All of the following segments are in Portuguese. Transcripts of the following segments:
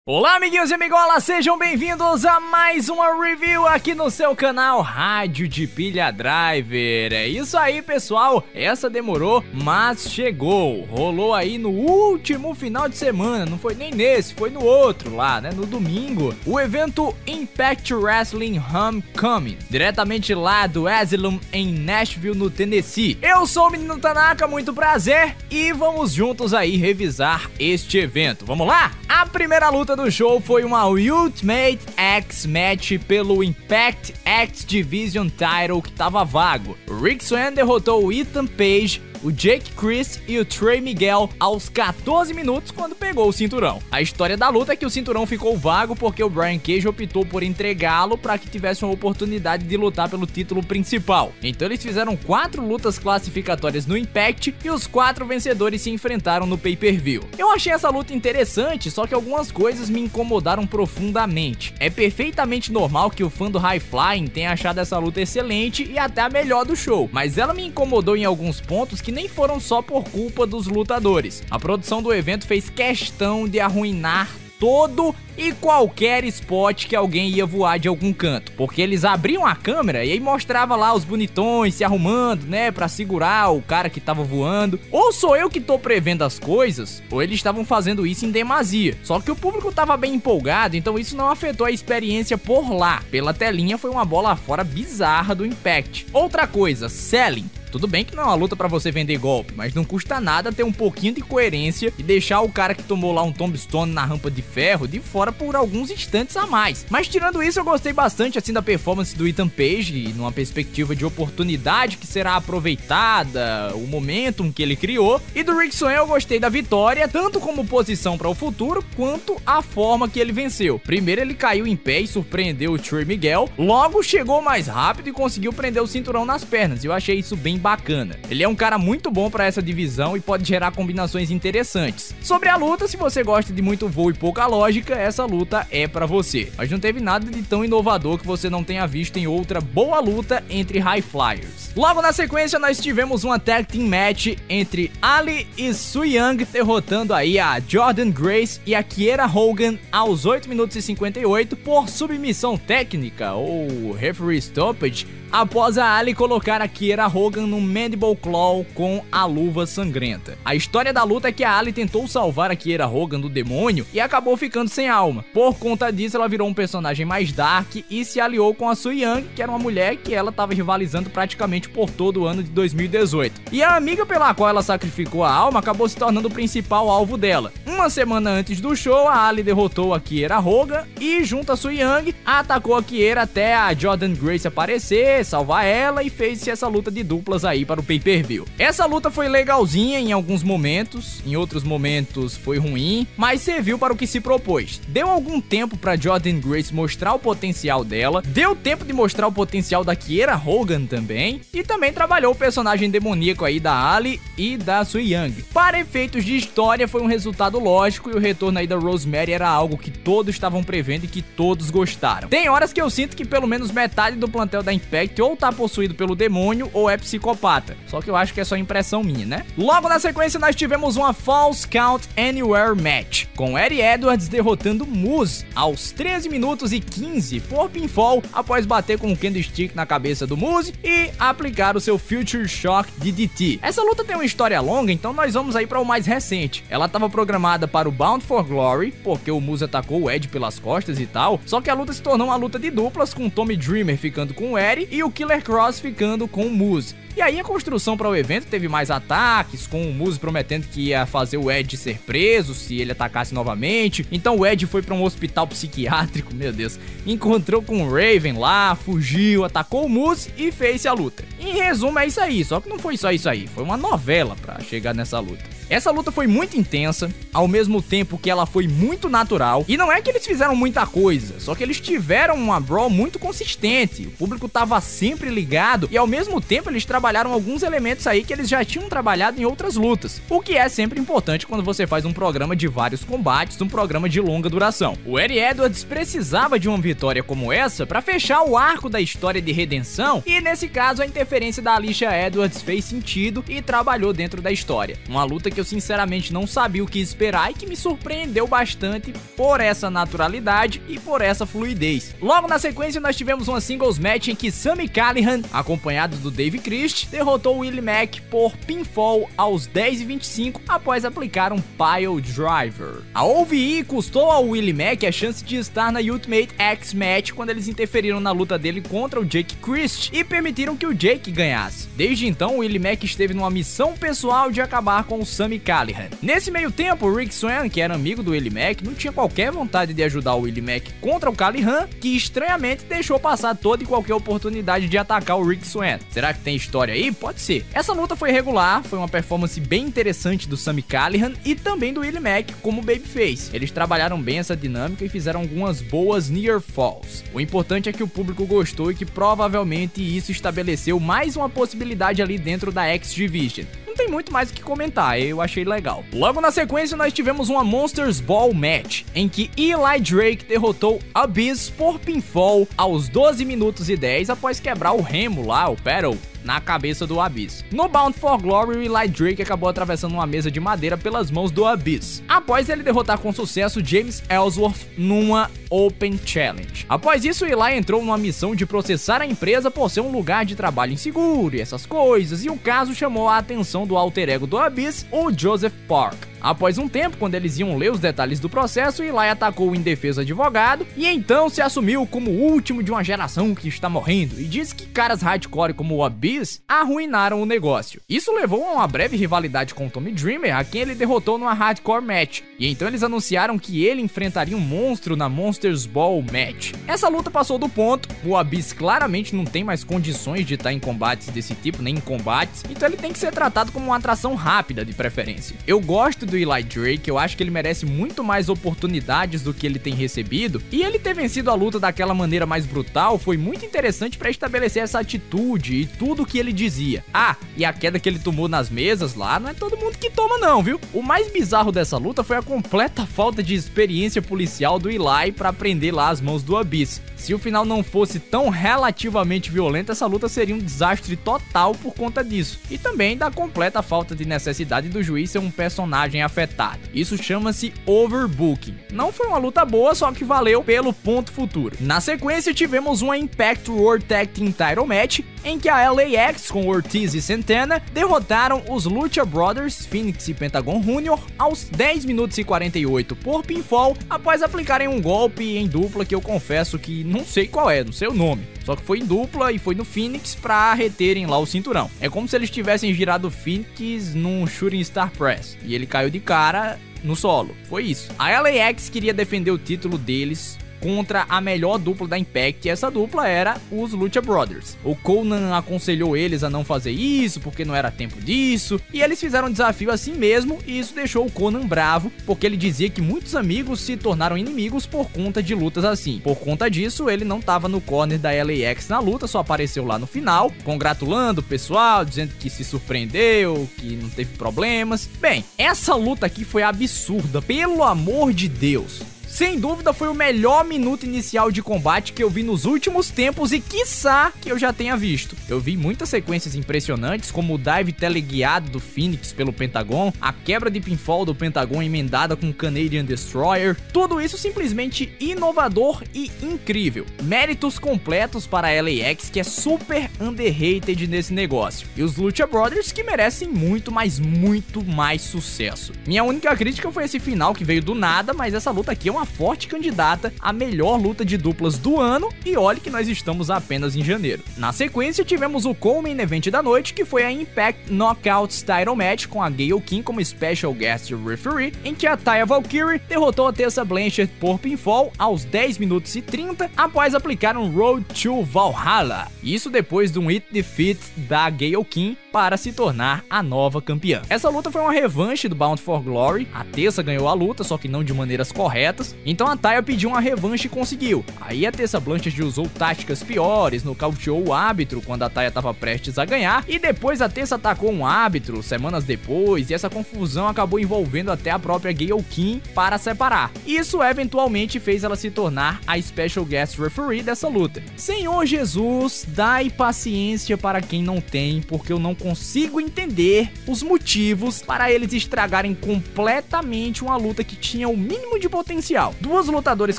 Olá, amiguinhos e amigolas, sejam bem-vindos a mais uma review aqui no seu canal Rádio de Pilha Driver. É isso aí, pessoal, essa demorou, mas chegou. Rolou aí no último final de semana, não foi nem nesse, foi no outro lá, né, no domingo, o evento Impact Wrestling Homecoming, diretamente lá do Asylum em Nashville, no Tennessee. Eu sou o Menino Tanaka, muito prazer, e vamos juntos aí revisar este evento. Vamos lá? A primeira luta do show foi uma Ultimate X Match pelo Impact X Division Title que tava vago. O Rick Swann derrotou o Ethan Page, o Jake Crist e o Trey Miguel aos 14 minutos quando pegou o cinturão. A história da luta é que o cinturão ficou vago porque o Brian Cage optou por entregá-lo para que tivesse uma oportunidade de lutar pelo título principal. Então eles fizeram 4 lutas classificatórias no Impact e os 4 vencedores se enfrentaram no pay-per-view. Eu achei essa luta interessante, só que algumas coisas me incomodaram profundamente. É perfeitamente normal que o fã do High Flying tenha achado essa luta excelente e até a melhor do show, mas ela me incomodou em alguns pontos que nem foram só por culpa dos lutadores. A produção do evento fez questão de arruinar todo e qualquer spot que alguém ia voar de algum canto, porque eles abriam a câmera e aí mostrava lá os bonitões se arrumando, né, pra segurar o cara que tava voando. Ou sou eu que tô prevendo as coisas, ou eles estavam fazendo isso em demasia. Só que o público tava bem empolgado, então isso não afetou a experiência por lá. Pela telinha foi uma bola fora bizarra do Impact. Outra coisa, selling. Tudo bem que não é uma luta pra você vender golpe, mas não custa nada ter um pouquinho de coerência e deixar o cara que tomou lá um tombstone na rampa de ferro de fora por alguns instantes a mais. Mas tirando isso, eu gostei bastante assim da performance do Ethan Page, numa perspectiva de oportunidade que será aproveitada, o momentum que ele criou. E do Rick Swann eu gostei da vitória, tanto como posição para o futuro, quanto a forma que ele venceu. Primeiro ele caiu em pé e surpreendeu o Trey Miguel, logo chegou mais rápido e conseguiu prender o cinturão nas pernas, e eu achei isso bem bacana. Ele é um cara muito bom para essa divisão e pode gerar combinações interessantes. Sobre a luta, se você gosta de muito voo e pouca lógica, essa luta é pra você. Mas não teve nada de tão inovador que você não tenha visto em outra boa luta entre High Flyers. Logo na sequência, nós tivemos uma Tag Team Match entre Ali e Su Yung, derrotando aí a Jordynne Grace e a Kiera Hogan aos 8 minutos e 58 por submissão técnica ou referee stoppage, após a Ali colocar a Kiera Hogan no Mandible Claw com a luva sangrenta. A história da luta é que a Ali tentou salvar a Kiera Hogan do demônio e acabou ficando sem alma. Por conta disso, ela virou um personagem mais dark e se aliou com a Su Yung, que era uma mulher que ela estava rivalizando praticamente por todo o ano de 2018. E a amiga pela qual ela sacrificou a alma acabou se tornando o principal alvo dela. Uma semana antes do show, a Ali derrotou a Kiera Hogan e, junto a Su Yung, atacou a Kiera até a Jordynne Grace aparecer, salvar ela, e fez essa luta de duplas aí para o pay-per-view. Essa luta foi legalzinha em alguns momentos, em outros momentos foi ruim, mas serviu para o que se propôs. Deu algum tempo para Jordynne Grace mostrar o potencial dela, deu tempo de mostrar o potencial da Kiera Hogan também, e também trabalhou o personagem demoníaco aí da Ali e da Su Yung. Para efeitos de história, foi um resultado lógico e o retorno aí da Rosemary era algo que todos estavam prevendo e que todos gostaram. Tem horas que eu sinto que pelo menos metade do plantel da Impact ou tá possuído pelo demônio ou é psicopata, só que eu acho que é só impressão minha, né? Logo na sequência nós tivemos uma Falls Count Anywhere Match, com Eddie Edwards derrotando Moose aos 13 minutos e 15 por pinfall, após bater com o candlestick na cabeça do Moose e aplicar o seu Future Shock DDT. Essa luta tem uma história longa, então nós vamos aí para o mais recente. Ela estava programada para o Bound for Glory, porque o Moose atacou o Ed pelas costas e tal, só que a luta se tornou uma luta de duplas, com o Tommy Dreamer ficando com o Eddie e o Killer Cross ficando com o Moose. E aí a construção para o evento teve mais ataques, com o Moose prometendo que ia fazer o Ed ser preso se ele atacasse novamente. Então o Ed foi para um hospital psiquiátrico, meu Deus, encontrou com o Raven lá, fugiu, atacou o Moose e fez a luta. Em resumo é isso aí, só que não foi só isso aí, foi uma novela para chegar nessa luta. Essa luta foi muito intensa, ao mesmo tempo que ela foi muito natural, e não é que eles fizeram muita coisa, só que eles tiveram uma brawl muito consistente, o público tava sempre ligado, e ao mesmo tempo eles trabalharam alguns elementos aí que eles já tinham trabalhado em outras lutas, o que é sempre importante quando você faz um programa de vários combates, um programa de longa duração. O Eddie Edwards precisava de uma vitória como essa para fechar o arco da história de redenção, e nesse caso a interferência da Alicia Edwards fez sentido e trabalhou dentro da história. Uma luta que que eu sinceramente não sabia o que esperar e que me surpreendeu bastante por essa naturalidade e por essa fluidez. Logo na sequência nós tivemos uma singles match em que Sami Callihan, acompanhado do Dave Christ, derrotou Willie Mack por pinfall aos 10:25 após aplicar um Pile Driver. A OVE custou ao Willie Mack a chance de estar na Ultimate X Match quando eles interferiram na luta dele contra o Jake Christ e permitiram que o Jake ganhasse. Desde então, o Willie Mack esteve numa missão pessoal de acabar com o Sami Callihan. Nesse meio tempo, o Rick Swann, que era amigo do Willie Mack, não tinha qualquer vontade de ajudar o Willie Mack contra o Callihan, que estranhamente deixou passar toda e qualquer oportunidade de atacar o Rick Swann. Será que tem história aí? Pode ser. Essa luta foi regular, foi uma performance bem interessante do Sami Callihan e também do Willie Mack como babyface. Eles trabalharam bem essa dinâmica e fizeram algumas boas near falls. O importante é que o público gostou e que provavelmente isso estabeleceu mais uma possibilidade ali dentro da X Division. Não tem muito mais o que comentar, eu achei legal. Logo na sequência nós tivemos uma Monsters Ball Match, em que Eli Drake derrotou Abyss por pinfall aos 12 minutos e 10 após quebrar o remo lá, o paddle, na cabeça do Abyss. No Bound for Glory, o Eli Drake acabou atravessando uma mesa de madeira pelas mãos do Abyss, após ele derrotar com sucesso James Ellsworth numa Open Challenge. Após isso, o Eli entrou numa missão de processar a empresa por ser um lugar de trabalho inseguro e essas coisas, e o caso chamou a atenção do alter ego do Abyss, o Joseph Park. Após um tempo, quando eles iam ler os detalhes do processo, Eli atacou o indefeso advogado e então se assumiu como o último de uma geração que está morrendo e disse que caras hardcore como o Abyss arruinaram o negócio. Isso levou a uma breve rivalidade com o Tommy Dreamer, a quem ele derrotou numa hardcore match, e então eles anunciaram que ele enfrentaria um monstro na Monsters Ball Match. Essa luta passou do ponto, o Abyss claramente não tem mais condições de estar em combates desse tipo, nem em combates, então ele tem que ser tratado como uma atração rápida de preferência. Eu gosto do Eli Drake, eu acho que ele merece muito mais oportunidades do que ele tem recebido, e ele ter vencido a luta daquela maneira mais brutal foi muito interessante para estabelecer essa atitude e tudo o que ele dizia. Ah, e a queda que ele tomou nas mesas lá, não é todo mundo que toma não, viu? O mais bizarro dessa luta foi a completa falta de experiência policial do Eli para prender lá as mãos do Abyss. Se o final não fosse tão relativamente violento, essa luta seria um desastre total por conta disso, e também da completa falta de necessidade do juiz ser um personagem afetado. Isso chama-se overbooking. Não foi uma luta boa, só que valeu pelo ponto futuro. Na sequência tivemos uma Impact World Tag Team Title Match, em que a LAX com Ortiz e Santana derrotaram os Lucha Brothers, Phoenix e Pentagon Jr. aos 10 minutos e 48 por pinfall, após aplicarem um golpe em dupla que eu confesso que não sei qual é, não sei o nome. Só que foi em dupla e foi no Phoenix pra reterem lá o cinturão. É como se eles tivessem girado o Phoenix num Shooting Star Press e ele caiu de cara no solo. Foi isso. A LAX queria defender o título deles contra a melhor dupla da Impact, e essa dupla era os Lucha Brothers. O Conan aconselhou eles a não fazer isso, porque não era tempo disso, e eles fizeram um desafio assim mesmo, e isso deixou o Conan bravo, porque ele dizia que muitos amigos se tornaram inimigos por conta de lutas assim. Por conta disso, ele não tava no corner da LAX na luta, só apareceu lá no final, congratulando o pessoal, dizendo que se surpreendeu, que não teve problemas. Bem, essa luta aqui foi absurda, pelo amor de Deus. Sem dúvida foi o melhor minuto inicial de combate que eu vi nos últimos tempos e quiçá que eu já tenha visto. Eu vi muitas sequências impressionantes, como o dive teleguiado do Phoenix pelo Pentagon, a quebra de pinfall do Pentagon emendada com o Canadian Destroyer, tudo isso simplesmente inovador e incrível. Méritos completos para a LAX, que é super underrated nesse negócio, e os Lucha Brothers, que merecem muito, mas muito mais sucesso. Minha única crítica foi esse final que veio do nada, mas essa luta aqui é uma forte candidata à melhor luta de duplas do ano, e olhe que nós estamos apenas em janeiro. Na sequência tivemos o co-main event da noite, que foi a Impact Knockouts Title Match com a Gayle King como Special Guest Referee, em que a Taya Valkyrie derrotou a Tessa Blanchard por pinfall aos 10 minutos e 30 após aplicar um Road to Valhalla. Isso depois de um hit defeat da Gayle King para se tornar a nova campeã. Essa luta foi uma revanche do Bound for Glory. A Tessa ganhou a luta, só que não de maneiras corretas, então a Taya pediu uma revanche e conseguiu. Aí a Tessa Blanchard usou táticas piores, nocauteou o árbitro quando a Taya estava prestes a ganhar, e depois a Tessa atacou um árbitro semanas depois, e essa confusão acabou envolvendo até a própria Gayle King para separar. Isso eventualmente fez ela se tornar a Special Guest Referee dessa luta. Senhor Jesus, dai paciência para quem não tem, porque eu não consigo entender os motivos para eles estragarem completamente uma luta que tinha o mínimo de potencial. Duas lutadoras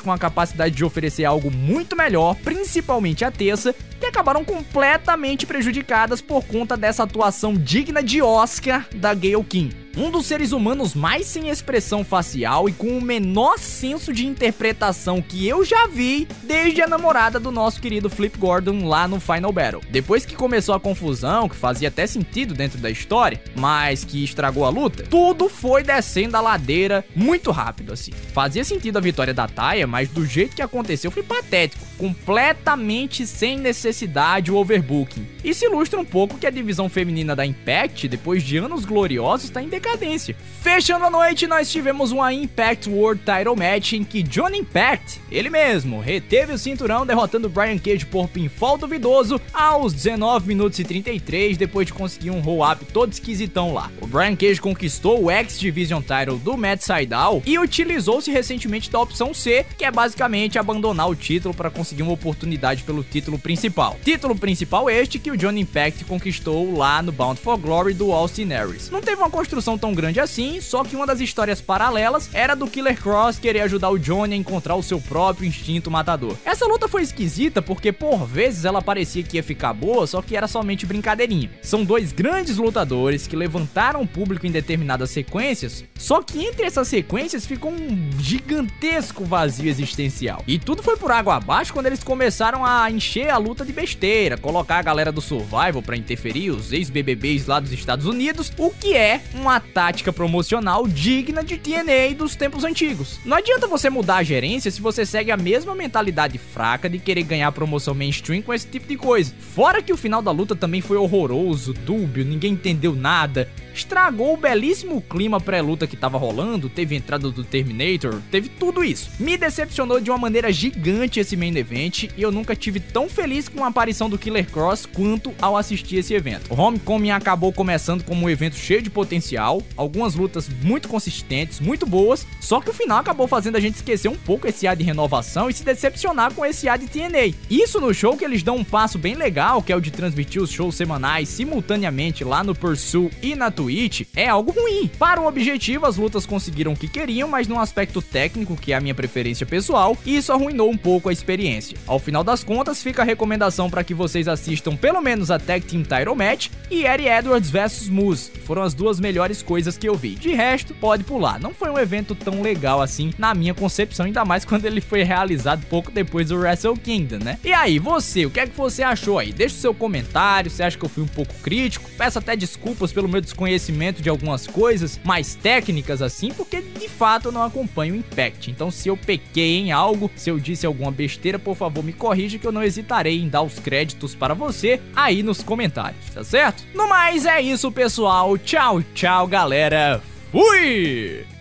com a capacidade de oferecer algo muito melhor, principalmente a Tessa, que acabaram completamente prejudicadas por conta dessa atuação digna de Oscar da Gail Kim. Um dos seres humanos mais sem expressão facial e com o menor senso de interpretação que eu já vi desde a namorada do nosso querido Flip Gordon lá no Final Battle. Depois que começou a confusão, que fazia até sentido dentro da história, mas que estragou a luta, tudo foi descendo a ladeira muito rápido assim. Fazia sentido a vitória da Taya, mas do jeito que aconteceu foi patético, completamente sem necessidade o overbooking. E se ilustra um pouco que a divisão feminina da Impact, depois de anos gloriosos, está em decadência. Fechando a noite, nós tivemos uma Impact World Title Match em que Johnny Impact, ele mesmo, reteve o cinturão derrotando Brian Cage por pinfall duvidoso aos 19 minutos e 33, depois de conseguir um roll-up todo esquisitão lá. O Brian Cage conquistou o X-Division Title do Matt Sydal e utilizou-se recentemente da opção C, que é basicamente abandonar o título para conseguir uma oportunidade pelo título principal. Título principal este que o Johnny Impact conquistou lá no Bound for Glory do Austin Aries. Não teve uma construção tão grande assim, só que uma das histórias paralelas era do Killer Kross querer ajudar o Johnny a encontrar o seu próprio instinto matador. Essa luta foi esquisita porque por vezes ela parecia que ia ficar boa, só que era somente brincadeirinha. São dois grandes lutadores que levantaram o público em determinadas sequências, só que entre essas sequências ficou um gigantesco vazio existencial. E tudo foi por água abaixo quando eles começaram a encher a luta de besteira, colocar a galera do Survival pra interferir, os ex-BBBs lá dos Estados Unidos, o que é uma tática promocional digna de TNA dos tempos antigos. Não adianta você mudar a gerência se você segue a mesma mentalidade fraca de querer ganhar promoção mainstream com esse tipo de coisa. Fora que o final da luta também foi horroroso, dúbio, ninguém entendeu nada, estragou o belíssimo clima pré-luta que tava rolando, teve entrada do Terminator, teve tudo isso. Me decepcionou de uma maneira gigante esse main event e eu nunca tive tão feliz com a aparição do Killer Kross quanto ao assistir esse evento. O Homecoming acabou começando como um evento cheio de potencial, algumas lutas muito consistentes, muito boas, só que o final acabou fazendo a gente esquecer um pouco esse ar de renovação e se decepcionar com esse ar de TNA. Isso no show que eles dão um passo bem legal, que é o de transmitir os shows semanais simultaneamente lá no Pursuit e na Twitch, é algo ruim. Para o objetivo, as lutas conseguiram o que queriam, mas num aspecto técnico, que é a minha preferência pessoal, isso arruinou um pouco a experiência. Ao final das contas, fica a recomendação para que vocês assistam pelo menos a Tag Team Title Match e Eddie Edwards vs Moose, que foram as duas melhores coisas que eu vi. De resto, pode pular. Não foi um evento tão legal assim, na minha concepção, ainda mais quando ele foi realizado pouco depois do Wrestle Kingdom, né? E aí, você, o que é que você achou aí? Deixa o seu comentário, você acha que eu fui um pouco crítico? Peço até desculpas pelo meu desconhecimento de algumas coisas mais técnicas assim, porque de fato eu não acompanho o Impact. Então se eu pequei em algo, se eu disse alguma besteira, por favor me corrija que eu não hesitarei em dar os créditos para você aí nos comentários, tá certo? No mais é isso, pessoal. Tchau, tchau, galera. Fui!